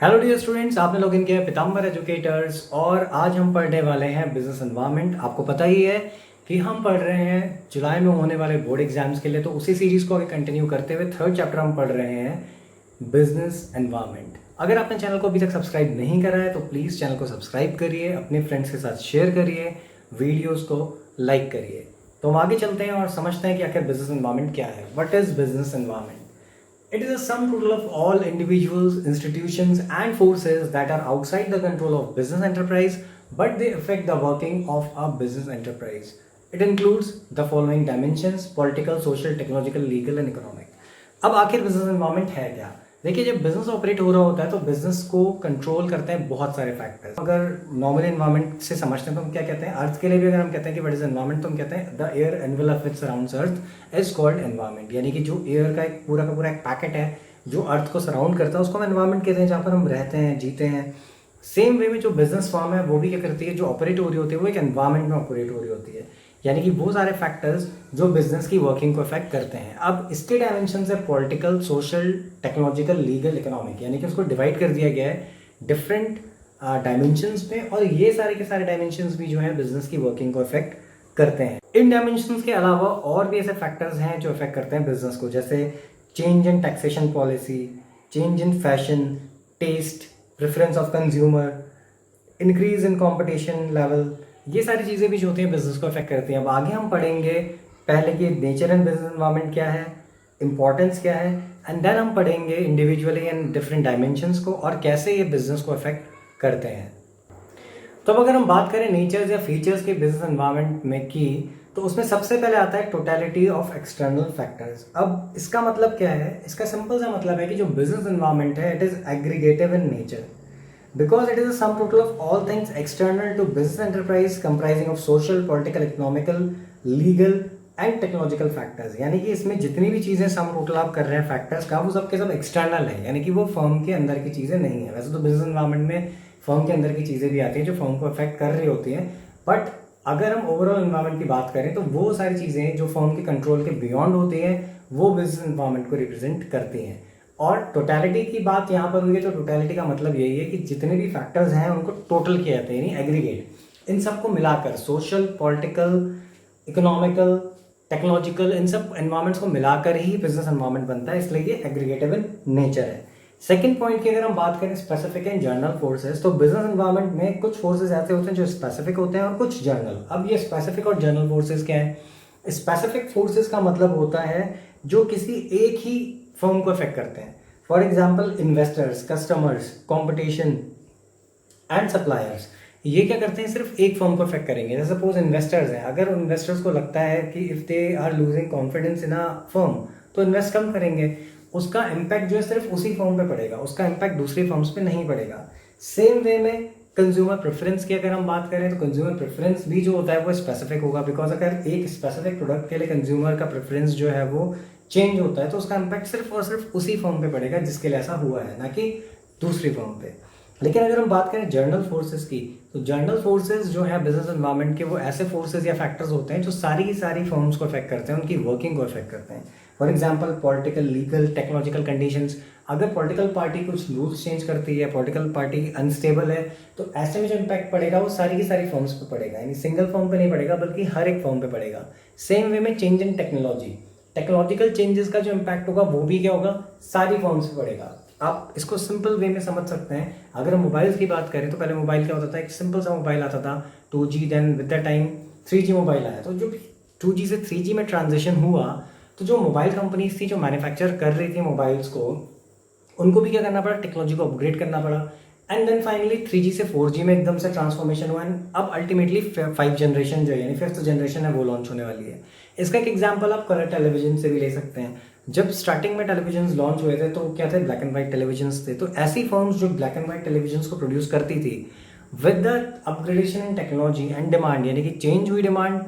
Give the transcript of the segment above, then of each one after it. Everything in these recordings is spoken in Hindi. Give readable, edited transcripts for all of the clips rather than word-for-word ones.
हेलो डियर स्टूडेंट्स, आपने लॉग इन किया है पीताम्बर एजुकेटर्स और आज हम पढ़ने वाले हैं बिजनेस एनवायरनमेंट। आपको पता ही है कि हम पढ़ रहे हैं जुलाई में होने वाले बोर्ड एग्जाम्स के लिए, तो उसी सीरीज को आगे कंटिन्यू करते हुए थर्ड चैप्टर हम पढ़ रहे हैं बिजनेस एनवायरनमेंट। अगर आपने चैनल को अभी तक सब्सक्राइब नहीं करा है तो प्लीज़ चैनल को सब्सक्राइब करिए, अपने फ्रेंड्स के साथ शेयर करिए, वीडियोज़ को लाइक करिए। तो हम आगे चलते हैं और समझते हैं कि आखिर बिजनेस एनवायरनमेंट क्या है। What is business environment? It is a sum total of all individuals, institutions, and forces that are outside the control of business enterprise, but they affect the working of a business enterprise. It includes the following dimensions: political, social, technological, legal, and economic. अब आखिर बिजनेस एनवायरनमेंट है क्या? देखिए, जब बिजनेस ऑपरेट हो रहा होता है तो बिजनेस को कंट्रोल करते हैं बहुत सारे फैक्टर्स। अगर नॉर्मल एनवायरनमेंट से समझते हैं तो हम क्या कहते हैं, अर्थ के लिए भी अगर हम कहते हैं कि व्हाट इज एनवायरनमेंट, तो हम कहते हैं the air envelope which surrounds earth is called environment. यानी कि जो एयर का पूरा एक पैकेट है जो अर्थ को सराउंड करता है उसको हम एनवायरनमेंट कहते हैं, जहाँ पर हम रहते हैं, जीते हैं। सेम वे में जो बिजनेस फॉर्म है वो भी क्या करती है, जो ऑपरेट हो रही होती है वो एक एनवायरनमेंट में ऑपरेट हो रही होती है। यानी कि वो सारे फैक्टर्स जो बिजनेस की वर्किंग को अफेक्ट करते हैं। अब इसके डायमेंशन है political, social, technological, legal, economic, यानी कि उसको डिवाइड कर दिया गया है डिफरेंट डायमेंशंस में, और ये सारे के सारे डायमेंशंस भी जो है बिजनेस की वर्किंग को अफेक्ट करते हैं। इन डायमेंशंस के अलावा और भी ऐसे फैक्टर्स हैं जो अफेक्ट करते हैं बिजनेस को, जैसे change in taxation policy, change in fashion, taste, preference of consumer, increase in competition level. ये सारी चीज़ें भी जो होती हैं बिजनेस को अफेक्ट करती हैं। अब आगे हम पढ़ेंगे पहले कि नेचर एंड बिजनेस एनवायरनमेंट क्या है, इंपॉर्टेंस क्या है, एंड देन हम पढ़ेंगे इंडिविजुअली एंड डिफरेंट डायमेंशंस को और कैसे ये बिजनेस को अफेक्ट करते हैं। तो अब अगर हम बात करें नेचर्स या फीचर्स के बिजनेस एनवायरनमेंट में की, तो उसमें सबसे पहले आता है टोटलिटी ऑफ एक्सटर्नल फैक्टर्स। अब इसका मतलब क्या है? इसका सिंपल सा मतलब है कि जो बिजनेस एनवायरनमेंट है it is aggregative in nature because it is a sum total of all things external to business enterprise comprising of social, political, economical, legal and technological factors। यानी कि इसमें जितनी भी चीज़ें सम टोटल आप कर रहे हैं फैक्टर्स का, वो सबके सब एक्सटर्नल है, यानी कि वो फर्म के अंदर की चीज़ें नहीं है। वैसे तो बिजनेस एनवायरनमेंट में फर्म के अंदर की चीज़ें भी आती हैं जो फर्म को अफेक्ट कर रही होती हैं, बट अगर हम ओवरऑल एनवायरनमेंट की बात करें तो वो सारी चीज़ें जो फर्म के कंट्रोल के बियॉन्ड होती हैं वो बिजनेस एनवायरनमेंट को रिप्रेजेंट करती हैं। और टोटलिटी की बात यहाँ पर हुई है, तो टोटलिटी का मतलब यही है कि जितने भी फैक्टर्स हैं उनको टोटल किया जाता है, यानी एग्रीगेट। इन सबको मिलाकर सोशल, पॉलिटिकल, इकोनॉमिकल, टेक्नोलॉजिकल, इन सब एनवायरनमेंट्स को मिलाकर ही बिजनेस एनवायरनमेंट बनता है, इसलिए ये एग्रीगेटिव इन नेचर है। सेकेंड पॉइंट की अगर हम बात करें स्पेसिफिक एंड जर्नल फोर्सेस, तो बिजनेस एनवायरनमेंट में कुछ फोर्सेस ऐसे होते हैं जो स्पेसिफिक होते हैं और कुछ जर्नल। अब ये स्पेसिफिक और जर्नल फोर्सेस क्या है? स्पेसिफिक फोर्सेस का मतलब होता है जो किसी एक ही फर्म को अफेक्ट करते हैं। For example investors, customers, competition and suppliers, ये क्या करते हैं? सिर्फ एक फर्म को अफेक्ट करेंगे। जैसे सपोज इन्वेस्टर्स हैं, अगर इन्वेस्टर्स को लगता है कि if they are losing confidence in a firm तो इन्वेस्ट कम करेंगे, उसका इम्पैक्ट जो है सिर्फ उसी फर्म पे पड़ेगा, उसका इम्पैक्ट दूसरी फर्म्स पे नहीं पड़ेगा। सेम वे में कंज्यूमर प्रेफरेंस की अगर हम बात करें तो कंज्यूमर प्रेफरेंस भी जो होता है वो स्पेसिफिक होगा, बिकॉज अगर एक स्पेसिफिक प्रोडक्ट के लिए कंज्यूमर का प्रेफरेंस जो है वो चेंज होता है तो उसका इम्पैक्ट सिर्फ और सिर्फ उसी फर्म पे पड़ेगा जिसके लिए ऐसा हुआ है, ना कि दूसरी फर्म पे। लेकिन अगर हम बात करें जर्नल फोर्सेस की, तो जर्नल फोर्सेस जो है बिजनेस एनवायरनमेंट के, वो ऐसे फोर्सेस या फैक्टर्स होते हैं जो सारी की सारी फर्म्स को अफेक्ट करते हैं, उनकी वर्किंग को अफेक्ट करते हैं। For example political, legal, technological conditions. अगर पॉलिटिकल पार्टी कुछ रूल्स चेंज करती है, पॉलिटिकल पार्टी अनस्टेबल है, तो ऐसे में जो इम्पैक्ट पड़ेगा वो सारी की सारी फर्म्स पे पड़ेगा, यानी सिंगल फर्म पे नहीं पड़ेगा बल्कि हर एक फर्म पे पड़ेगा। सेम वे में change in technology, technological changes का जो इम्पैक्ट होगा वो भी क्या होगा? सारी फर्म्स पे पड़ेगा। आप इसको सिंपल वे में समझ सकते हैं। अगर हम मोबाइल्स की बात करें तो पहले मोबाइल क्या होता था? एक सिंपल सा मोबाइल आता था 2G, then with the time 3G mobile आया। तो जो 2G से 3G में ट्रांजिशन हुआ तो जो मोबाइल कंपनीज थी जो मैन्युफैक्चर कर रही थी मोबाइल्स को, उनको भी क्या करना पड़ा? टेक्नोलॉजी को अपग्रेड करना पड़ा। एंड देन फाइनली 3G से 4G में एकदम से ट्रांसफॉर्मेशन हुआ, एंड अब अल्टीमेटली 5 जनरेशन जो है यानी 5th जनरेशन है वो लॉन्च होने वाली है। इसका एक एग्जांपल आप कलर टेलीविजन से भी ले सकते हैं। जब स्टार्टिंग में टेलीविजन लॉन्च हुए थे तो क्या थे? ब्लैक एंड व्हाइट टेलीविजन थे। तो ऐसी फर्म्स जो ब्लैक एंड व्हाइट टेलीविजन को प्रोड्यूस करती थी, with the upgradation in technology and demand, यानी कि चेंज हुई डिमांड,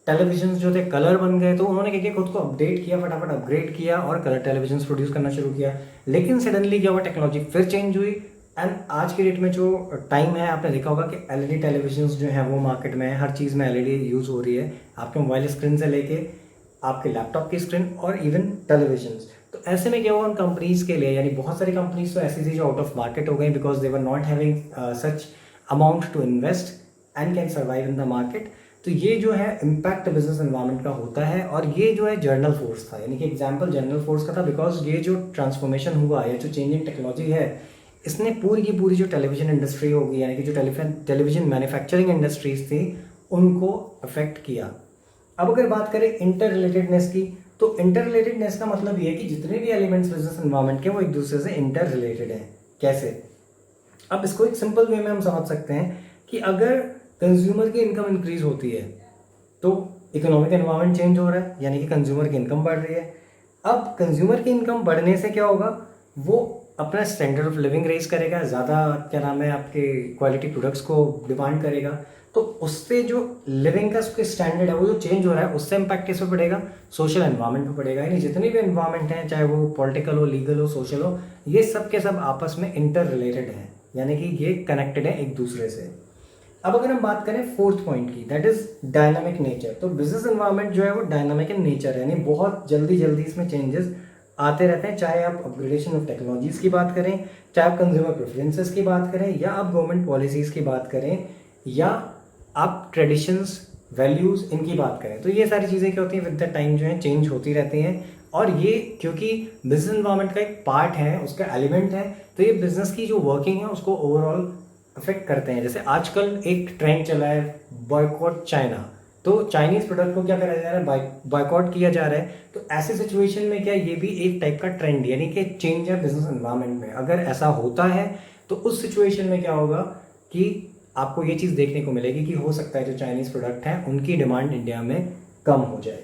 टेलीविजन जो थे कलर बन गए, तो उन्होंने क्या किया? खुद को अपडेट किया, फटाफट अपग्रेड किया और कलर टेलीविजन प्रोड्यूस करना शुरू किया। लेकिन सडनली क्या हुआ? टेक्नोलॉजी फिर चेंज हुई, एंड आज की डेट में जो टाइम है आपने देखा होगा कि एलईडी टेलीविजन जो है वो मार्केट में है, हर चीज़ में एलईडी यूज़ हो रही है, आपके मोबाइल स्क्रीन से लेके आपके लैपटॉप की स्क्रीन और इवन टेलीविजन। तो ऐसे में क्या हुआ उन कंपनीज के लिए, यानी बहुत सारी कंपनीज तो ऐसी थी जो आउट ऑफ मार्केट हो गई because they were not having such amount to invest and can survive in the market. तो ये जो है इम्पैक्ट बिजनेस एनवायरनमेंट का होता है, और ये जो है जर्नल फोर्स था, यानी कि एग्जाम्पल जर्नल फोर्स का था बिकॉज ये जो ट्रांसफॉर्मेशन हुआ या जो चेंज इन टेक्नोलॉजी है, इसने पूरी की पूरी जो टेलीविजन इंडस्ट्री होगी, यानी कि जो टेलीविजन मैन्युफैक्चरिंग इंडस्ट्रीज थी, उनको अफेक्ट किया। अब अगर बात करें इंटर रिलेटेडनेस की, तो इंटर रिलेटेडनेस का मतलब ये है कि जितने भी एलिमेंट्स बिजनेस एनवायरनमेंट के वो एक दूसरे से इंटर रिलेटेड हैं। कैसे? अब इसको एक सिंपल वे में हम समझ सकते हैं कि अगर कंज्यूमर की इनकम इंक्रीज होती है तो इकोनॉमिक एनवायरनमेंट चेंज हो रहा है, यानी कि कंज्यूमर की इनकम बढ़ रही है। अब कंज्यूमर की इनकम बढ़ने से क्या होगा, वो अपना स्टैंडर्ड ऑफ लिविंग रेज करेगा, ज़्यादा क्या नाम है आपके क्वालिटी प्रोडक्ट्स को डिमांड करेगा, तो उससे जो लिविंग का स्टैंडर्ड है वो जो चेंज हो रहा है उससे इम्पैक्ट किस पे पड़ेगा, सोशल एनवायरनमेंट पे पड़ेगा। यानी जितने भी एनवायरनमेंट हैं, चाहे वो पॉलिटिकल हो, लीगल हो, सोशल हो, ये सब के सब आपस में इंटर रिलेटेड हैं, यानी कि ये कनेक्टेड है एक दूसरे से। अब अगर हम बात करें फोर्थ पॉइंट की, दैट इज डायनामिक नेचर। तो बिजनेस एनवायरनमेंट जो है वो डायनामिक इन नेचर है, यानी बहुत जल्दी जल्दी इसमें चेंजेस आते रहते हैं, चाहे आप अपग्रेडेशन ऑफ टेक्नोलॉजीज की बात करें, चाहे आप कंज्यूमर प्रेफरेंसेस की बात करें, या आप गवर्नमेंट पॉलिसीज की बात करें, या आप ट्रेडिशंस, वैल्यूज इनकी बात करें। तो ये सारी चीज़ें क्या होती हैं विद द टाइम जो है चेंज होती रहती हैं, और ये क्योंकि बिजनेस एनवायरनमेंट का एक पार्ट है, उसका एलिमेंट है, तो ये बिजनेस की जो वर्किंग है उसको ओवरऑल अफेक्ट करते हैं। जैसे आजकल एक ट्रेंड चला है बॉयकॉट चाइना, तो चाइनीज प्रोडक्ट को क्या करा जा रहा है, बॉयकॉट किया जा रहा है। तो ऐसी सिचुएशन में क्या ये भी एक टाइप का ट्रेंड, यानी कि चेंज है बिजनेस एनवायरनमेंट में। अगर ऐसा होता है तो उस सिचुएशन में क्या होगा कि आपको ये चीज़ देखने को मिलेगी कि हो सकता है जो चाइनीज प्रोडक्ट हैं उनकी डिमांड इंडिया में कम हो जाए।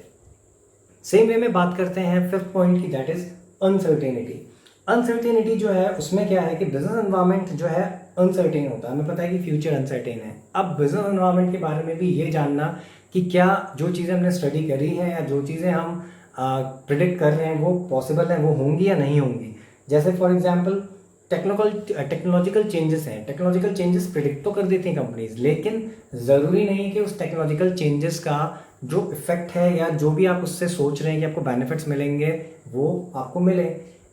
सेम वे में बात करते हैं फिफ्थ पॉइंट की, दैट इज अनसर्टेनिटी। अनसर्टेनिटी जो है उसमें क्या है कि बिजनेस एनवायरनमेंट जो है अनसर्टेन होता है, हमें पता है कि फ्यूचर अनसर्टेन है। अब बिजनेस एनवायरनमेंट के बारे में भी ये जानना कि क्या जो चीज़ें हमने स्टडी करी हैं या जो चीज़ें हम प्रिडिक्ट कर रहे हैं वो पॉसिबल है, वो होंगी या नहीं होंगी। जैसे फॉर एग्जांपल टेक्नोलॉजिकल चेंजेस हैं, टेक्नोलॉजिकल चेंजेस प्रिडिक्ट तो कर देती हैं कंपनीज, लेकिन ज़रूरी नहीं कि उस टेक्नोलॉजिकल चेंजेस का जो इफेक्ट है या जो भी आप उससे सोच रहे हैं कि आपको बेनिफिट्स मिलेंगे वो आपको मिले।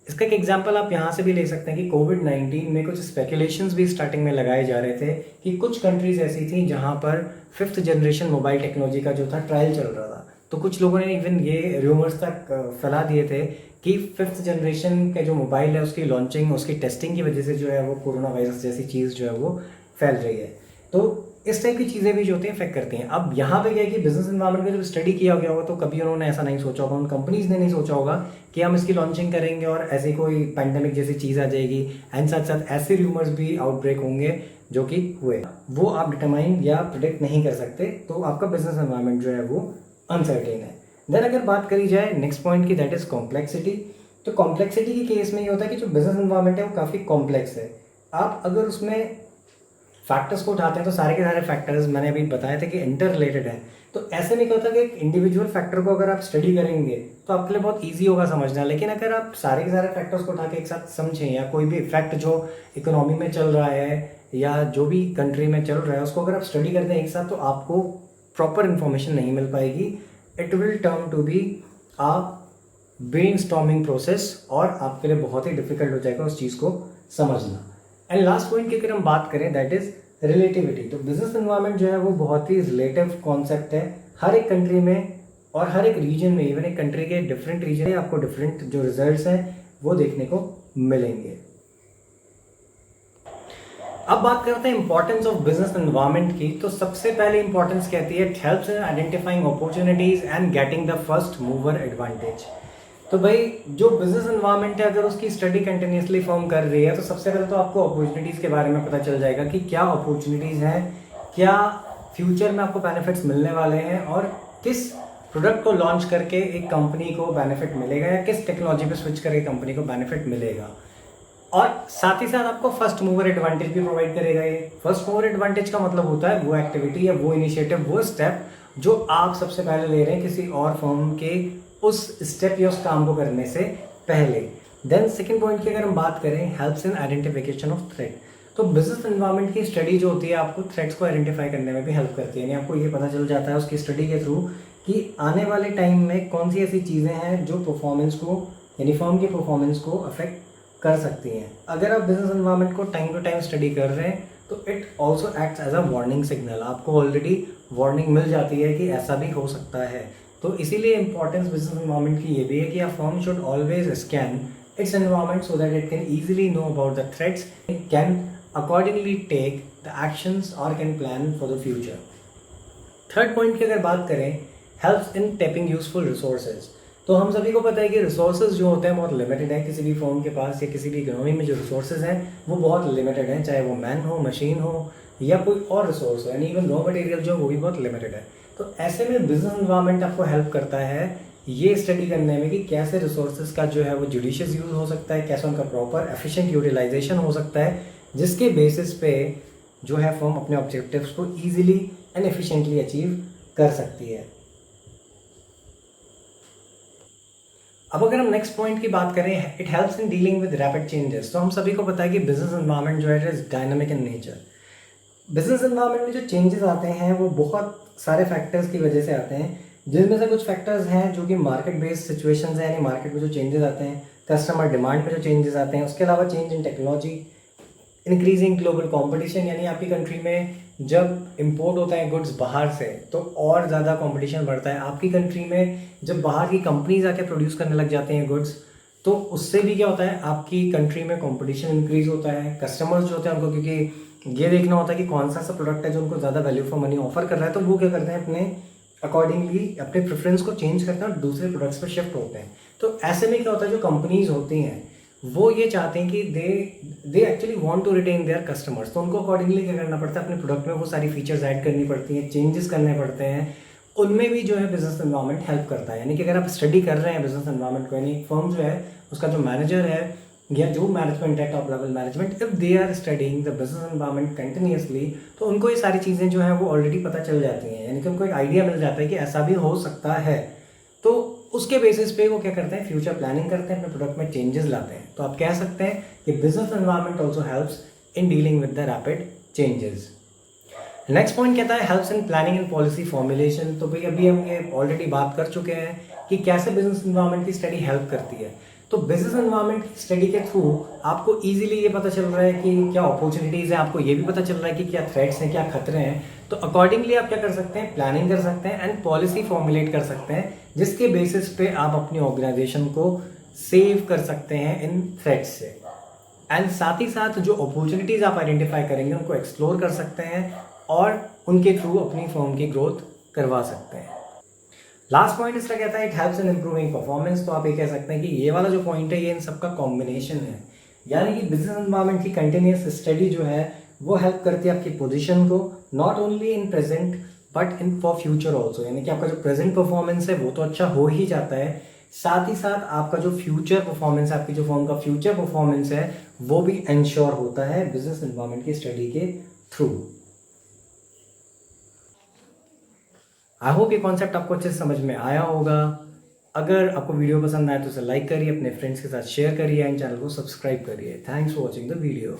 इसका एक एग्जांपल आप यहाँ से भी ले सकते हैं कि कोविड-19 में कुछ स्पेकुलेशंस भी स्टार्टिंग में लगाए जा रहे थे कि कुछ कंट्रीज ऐसी थी जहाँ पर 5th जनरेशन मोबाइल टेक्नोलॉजी का जो था ट्रायल चल रहा था। तो कुछ लोगों ने इवन ये र्यूमर्स तक फैला दिए थे कि 5th जनरेशन के जो मोबाइल है उसकी लॉन्चिंग, उसकी टेस्टिंग की वजह से जो है वो कोरोना वायरस जैसी चीज़ जो है वो फैल रही है। तो इस टाइप की चीज़ें भी जो होती हैं इफेक्ट करती हैं। अब यहाँ पे क्या है कि बिजनेस एनवायरनमेंट का जब स्टडी किया गया होगा तो कभी उन्होंने ऐसा नहीं सोचा होगा, उन कंपनीज ने नहीं सोचा होगा कि हम इसकी लॉन्चिंग करेंगे और ऐसी कोई पैंडेमिक जैसी चीज़ आ जाएगी, एंड साथ साथ ऐसे र्यूमर्स भी आउटब्रेक होंगे जो कि हुए, वो आप डिटरमाइन या प्रिडिक्ट नहीं कर सकते। तो आपका बिजनेस एनवायरनमेंट जो है वो अनसर्टेन है। देन अगर बात करी जाए नेक्स्ट पॉइंट की, दैट इज कॉम्प्लेक्सिटी। तो कॉम्प्लेक्सिटी के केस में ये होता है कि जो बिजनेस एनवायरनमेंट है वो काफ़ी कॉम्प्लेक्स है। आप अगर उसमें फैक्टर्स को उठाते हैं तो सारे के सारे फैक्टर्स मैंने अभी बताए थे कि इंटर रिलेटेड है। तो ऐसे में क्या होता है कि एक इंडिविजुअल फैक्टर को अगर आप स्टडी करेंगे तो आपके लिए बहुत इजी होगा समझना, लेकिन अगर आप सारे के सारे फैक्टर्स को उठा के एक साथ समझें, या कोई भी इफेक्ट जो इकोनॉमी में चल रहा है या जो भी कंट्री में चल रहा है उसको अगर आप स्टडी करते हैं एक साथ, तो आपको प्रॉपर इन्फॉर्मेशन नहीं मिल पाएगी। It will turn to be a brainstorming process, और आपके लिए बहुत ही डिफिकल्ट हो जाएगा उस चीज़ को समझना। एंड लास्ट पॉइंट की अगर हम बात करें, दैट इज रिलेटिविटी। तो बिजनेस एनवायरनमेंट जो है वो बहुत ही रिलेटिव कॉन्सेप्ट है। हर एक कंट्री में और हर एक रीजन में, इवन एक कंट्री के डिफरेंट रीजन में आपको डिफरेंट जो रिजल्ट्स हैं वो देखने को मिलेंगे। अब बात करते हैं इंपॉर्टेंस ऑफ बिजनेस एनवायरनमेंट की। तो सबसे पहले इंपॉर्टेंस कहती है, it helps in identifying opportunities and getting the first mover advantage. तो भाई जो बिजनेस एनवायरनमेंट है अगर उसकी स्टडी कंटिन्यूसली फॉर्म कर रही है तो सबसे पहले तो आपको अपॉर्चुनिटीज़ के बारे में पता चल जाएगा कि क्या अपॉर्चुनिटीज़ हैं, क्या फ्यूचर में आपको बेनिफिट्स मिलने वाले हैं, और किस प्रोडक्ट को लॉन्च करके एक कंपनी को बेनिफिट मिलेगा या किस टेक्नोलॉजी पे स्विच करके कंपनी को बेनिफिट मिलेगा। और साथ ही साथ आपको फर्स्ट मूवर एडवांटेज भी प्रोवाइड करेगा। ये फर्स्ट मूवर एडवांटेज का मतलब होता है वो एक्टिविटी या वो इनिशिएटिव, वो स्टेप जो आप सबसे पहले ले रहे हैं किसी और फर्म के उस स्टेप या उस काम को करने से पहले। देन सेकंड पॉइंट की अगर हम बात करें, helps in identification of threat. तो बिजनेस एनवायरनमेंट की स्टडी जो होती है आपको थ्रेट्स को आइडेंटिफाई करने में भी हेल्प करती है, यानी आपको ये पता चल जाता है उसकी स्टडी के थ्रू कि आने वाले टाइम में कौन सी ऐसी चीज़ें हैं जो परफॉर्मेंस को यानी फर्म की परफॉर्मेंस को अफेक्ट कर सकती हैं। अगर आप बिजनेस एनवायरनमेंट को टाइम टू टाइम स्टडी कर रहे हैं तो it also acts as a warning signal. आपको ऑलरेडी वार्निंग मिल जाती है कि ऐसा भी हो सकता है। तो इसीलिए इंपॉर्टेंस बिजनेस एनवायरनमेंट की ये भी है कि a firm should always scan its environment so that it can easily know about the threats, it can accordingly take the actions or can plan for the future. Third point की अगर बात करें, helps in tapping useful resources. तो हम सभी को पता है कि रिसोर्सेज जो होते हैं बहुत लिमिटेड है। किसी भी फर्म के पास या किसी भी इकोनॉमी में जो रिसोर्सेज हैं वो बहुत लिमिटेड हैं, चाहे वो मैन हो, मशीन हो या कोई और रिसोर्स हो, यानी इवन रॉ मटेरियल जो वो भी बहुत लिमिटेड है। तो ऐसे में बिजनेस एनवायरनमेंट आपको हेल्प करता है ये स्टडी करने में कि कैसे रिसोर्सेज का जो है वो जुडिशियस यूज हो सकता है, कैसे उनका प्रॉपर एफिशिएंट यूटिलाइजेशन हो सकता है, जिसके बेसिस पे जो है फर्म अपने ऑब्जेक्टिव्स को ईजिली एंड एफिशिएंटली अचीव कर सकती है। अब अगर हम नेक्स्ट पॉइंट की बात करें, it helps in dealing with rapid changes. तो हम सभी को पता है कि बिजनेस एनवायरनमेंट जो है is dynamic in nature. Business environment में जो चेंजेस आते हैं वो बहुत सारे फैक्टर्स की वजह से आते हैं, जिनमें से कुछ फैक्टर्स हैं जो कि मार्केट बेस्ड सिचुएशंस हैं, यानी मार्केट में जो चेंजेस आते हैं, कस्टमर डिमांड में जो चेंजेस आते हैं, उसके अलावा change in technology, increasing global competition, यानी आपकी कंट्री में जब इंपोर्ट होता है गुड्स बाहर से तो और ज़्यादा कंपटीशन बढ़ता है। आपकी कंट्री में जब बाहर की कंपनीज आके प्रोड्यूस करने लग जाते हैं गुड्स, तो उससे भी क्या होता है, आपकी कंट्री में कंपटीशन इंक्रीज होता है। कस्टमर्स जो होते हैं उनको क्योंकि ये देखना होता है कि कौन सा प्रोडक्ट है जो उनको ज़्यादा वैल्यू फॉर मनी ऑफर कर रहा है, तो वो क्या करते हैं अपने अकॉर्डिंगली अपने प्रेफरेंस को चेंज करते हैं और दूसरे प्रोडक्ट्स पर शिफ्ट होते हैं। तो ऐसे में क्या होता है, जो कंपनीज होती हैं वो ये चाहते हैं कि they actually want to retain their customers, तो उनको अकॉर्डिंगली क्या करना पड़ता है, अपने प्रोडक्ट में वो सारी फीचर्स ऐड करनी पड़ती हैं, चेंजेस करने पड़ते हैं। उनमें भी जो है बिजनेस एनवायरनमेंट हेल्प करता है। यानी कि अगर आप स्टडी कर रहे हैं बिजनेस एनवायरनमेंट को, यानी फर्म जो है उसका जो मैनेजर है या जो मैनेजमेंट है, top level management, if they are studying the business environment continuously, तो उनको ये सारी चीज़ें जो है वो ऑलरेडी पता चल जाती हैं। यानी कि उनको एक आइडिया मिल जाता है कि ऐसा भी हो सकता है। तो उसके बेसिस पे वो क्या करते हैं, फ्यूचर प्लानिंग करते हैं, अपने प्रोडक्ट में चेंजेस लाते हैं। तो आप कह सकते हैं कि business environment also helps in dealing with the rapid changes. Next point कहता है helps in planning and policy formulation. तो भाई अभी हम ये ऑलरेडी बात कर चुके हैं कि कैसे बिजनेस एनवायरनमेंट की स्टडी हेल्प करती है। तो बिजनेस एनवायरनमेंट की स्टडी के थ्रू आपको इजीली ये पता चल रहा है कि क्या अपॉर्चुनिटीज़ हैं, आपको ये भी पता चल रहा है कि क्या थ्रेट्स हैं, क्या खतरे हैं। तो अकॉर्डिंगली आप क्या कर सकते हैं, प्लानिंग कर सकते हैं एंड पॉलिसी फॉर्मुलेट कर सकते हैं, जिसके बेसिस पे आप अपनी ऑर्गेनाइजेशन को सेव कर सकते हैं इन थ्रेट्स से। एंड साथ ही साथ जो अपॉर्चुनिटीज़ आप आइडेंटिफाई करेंगे उनको एक्सप्लोर कर सकते हैं और उनके थ्रू अपनी फर्म की ग्रोथ करवा सकते हैं। लास्ट पॉइंट इसका कहता है it helps in improving performance. तो आप ये कह सकते हैं कि ये वाला जो पॉइंट है ये इन सबका कॉम्बिनेशन है, यानी कि बिजनेस एनवायरनमेंट की कंटिन्यूस स्टडी जो है वो हेल्प करती है आपकी पोजीशन को, not only in present but in for future also. यानी कि आपका जो प्रेजेंट परफॉर्मेंस है वो तो अच्छा हो ही जाता है, साथ ही साथ आपका जो फ्यूचर परफॉर्मेंस है, आपकी जो फर्म का फ्यूचर परफॉर्मेंस है वो भी इंश्योर होता है बिजनेस एनवायरनमेंट की स्टडी के थ्रू। आई होप ये कॉन्सेप्ट आपको अच्छे से समझ में आया होगा। अगर आपको वीडियो पसंद आए तो उसे लाइक करिए, अपने फ्रेंड्स के साथ शेयर करिए एंड चैनल को सब्सक्राइब करिए। Thanks for watching the video.